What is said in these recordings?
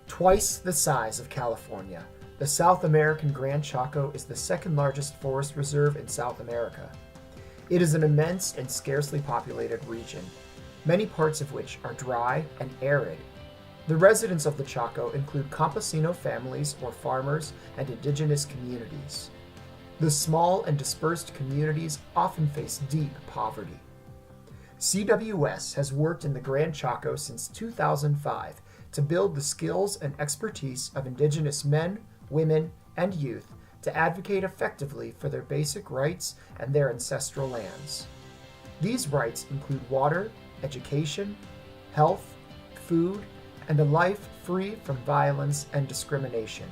Twice the size of California, the South American Gran Chaco is the second largest forest reserve in South America. It is an immense and scarcely populated region, many parts of which are dry and arid. The residents of the Chaco include campesino families or farmers and indigenous communities. The small and dispersed communities often face deep poverty. CWS has worked in the Gran Chaco since 2005 to build the skills and expertise of indigenous men, women, and youth to advocate effectively for their basic rights and their ancestral lands. These rights include water, education, health, food, and a life free from violence and discrimination.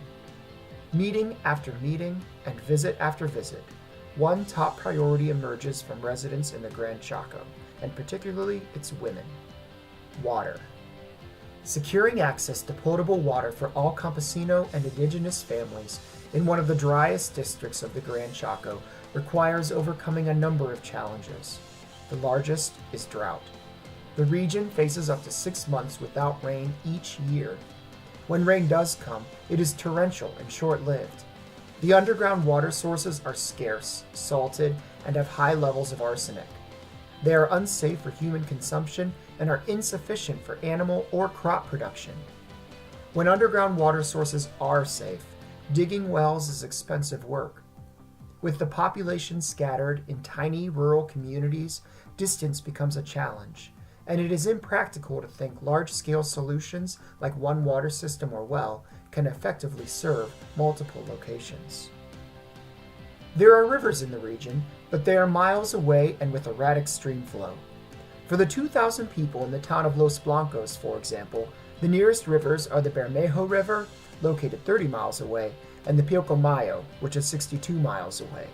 Meeting after meeting and visit after visit, one top priority emerges from residents in the Gran Chaco, and particularly its women: water. Securing access to potable water for all campesino and indigenous families in one of the driest districts of the Gran Chaco requires overcoming a number of challenges. The largest is drought. The region faces up to 6 months without rain each year. When rain does come, it is torrential and short-lived. The underground water sources are scarce, salted, and have high levels of arsenic. They are unsafe for human consumption and are insufficient for animal or crop production. When underground water sources are safe, digging wells is expensive work. With the population scattered in tiny rural communities, distance becomes a challenge, and it is impractical to think large-scale solutions like one water system or well can effectively serve multiple locations. There are rivers in the region, but they are miles away and with erratic stream flow. For the 2,000 people in the town of Los Blancos, for example, the nearest rivers are the Bermejo River, located 30 miles away, and the Pilcomayo, which is 62 miles away.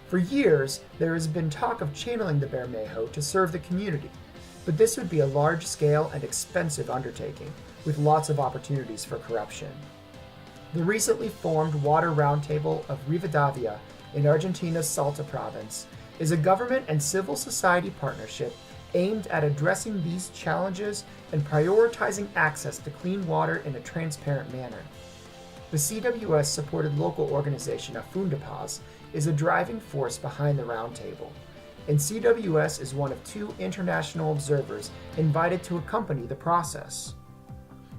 For years, there has been talk of channeling the Bermejo to serve the community, but this would be a large-scale and expensive undertaking, with lots of opportunities for corruption. The recently formed Water Roundtable of Rivadavia in Argentina's Salta province is a government and civil society partnership aimed at addressing these challenges and prioritizing access to clean water in a transparent manner. The CWS-supported local organization of Fundapaz is a driving force behind the roundtable, and CWS is one of 2 international observers invited to accompany the process.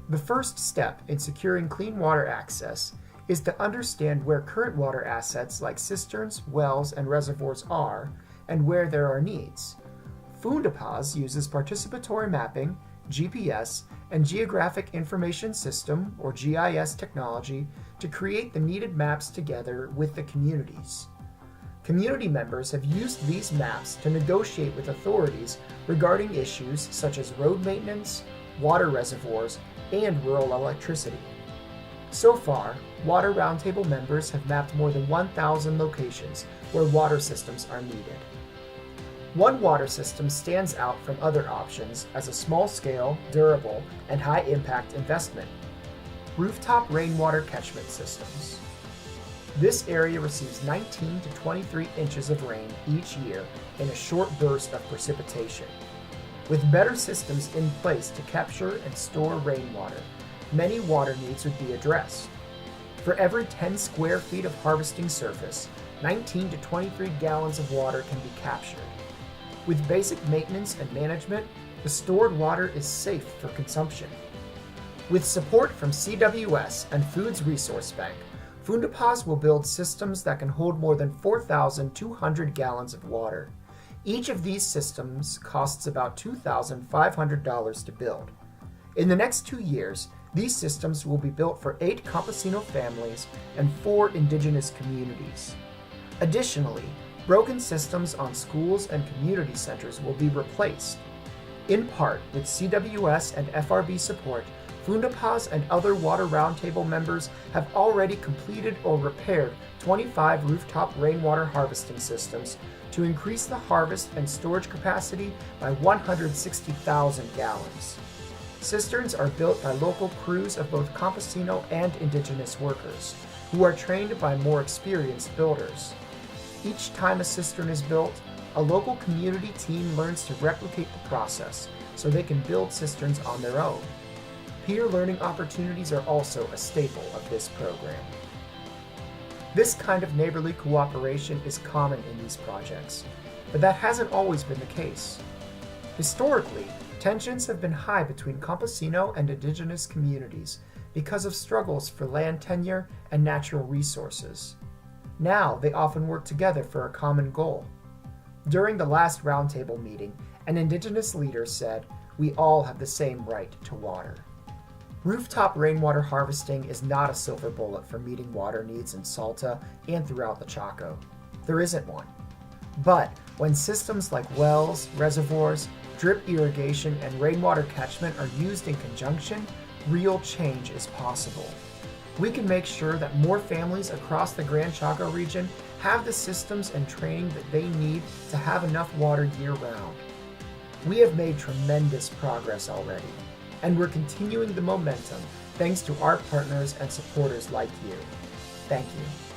The first step in securing clean water access is to understand where current water assets like cisterns, wells, and reservoirs are, and where there are needs. Fundapaz uses participatory mapping, GPS, and Geographic Information System, or GIS technology, to create the needed maps together with the communities. Community members have used these maps to negotiate with authorities regarding issues such as road maintenance, water reservoirs, and rural electricity. So far, Water Roundtable members have mapped more than 1,000 locations where water systems are needed. One water system stands out from other options as a small-scale, durable, and high-impact investment: rooftop rainwater catchment systems. This area receives 19 to 23 inches of rain each year in a short burst of precipitation. With better systems in place to capture and store rainwater, many water needs would be addressed. For every 10 square feet of harvesting surface, 19 to 23 gallons of water can be captured. With basic maintenance and management, the stored water is safe for consumption. With support from CWS and Foods Resource Bank, Fundapaz will build systems that can hold more than 4,200 gallons of water. Each of these systems costs about $2,500 to build. In the next 2 years, these systems will be built for 8 campesino families and 4 indigenous communities. Additionally, broken systems on schools and community centers will be replaced. In part, with CWS and FRB support, Fundapaz and other Water Roundtable members have already completed or repaired 25 rooftop rainwater harvesting systems to increase the harvest and storage capacity by 160,000 gallons. Cisterns are built by local crews of both campesino and indigenous workers, who are trained by more experienced builders. Each time a cistern is built, a local community team learns to replicate the process so they can build cisterns on their own. Peer learning opportunities are also a staple of this program. This kind of neighborly cooperation is common in these projects, but that hasn't always been the case. Historically, tensions have been high between campesino and indigenous communities because of struggles for land tenure and natural resources. Now they often work together for a common goal. During the last roundtable meeting, an indigenous leader said, "We all have the same right to water." Rooftop rainwater harvesting is not a silver bullet for meeting water needs in Salta and throughout the Chaco. There isn't one. But when systems like wells, reservoirs, drip irrigation, and rainwater catchment are used in conjunction, real change is possible. We can make sure that more families across the Gran Chaco region have the systems and training that they need to have enough water year-round. We have made tremendous progress already, and we're continuing the momentum thanks to our partners and supporters like you. Thank you.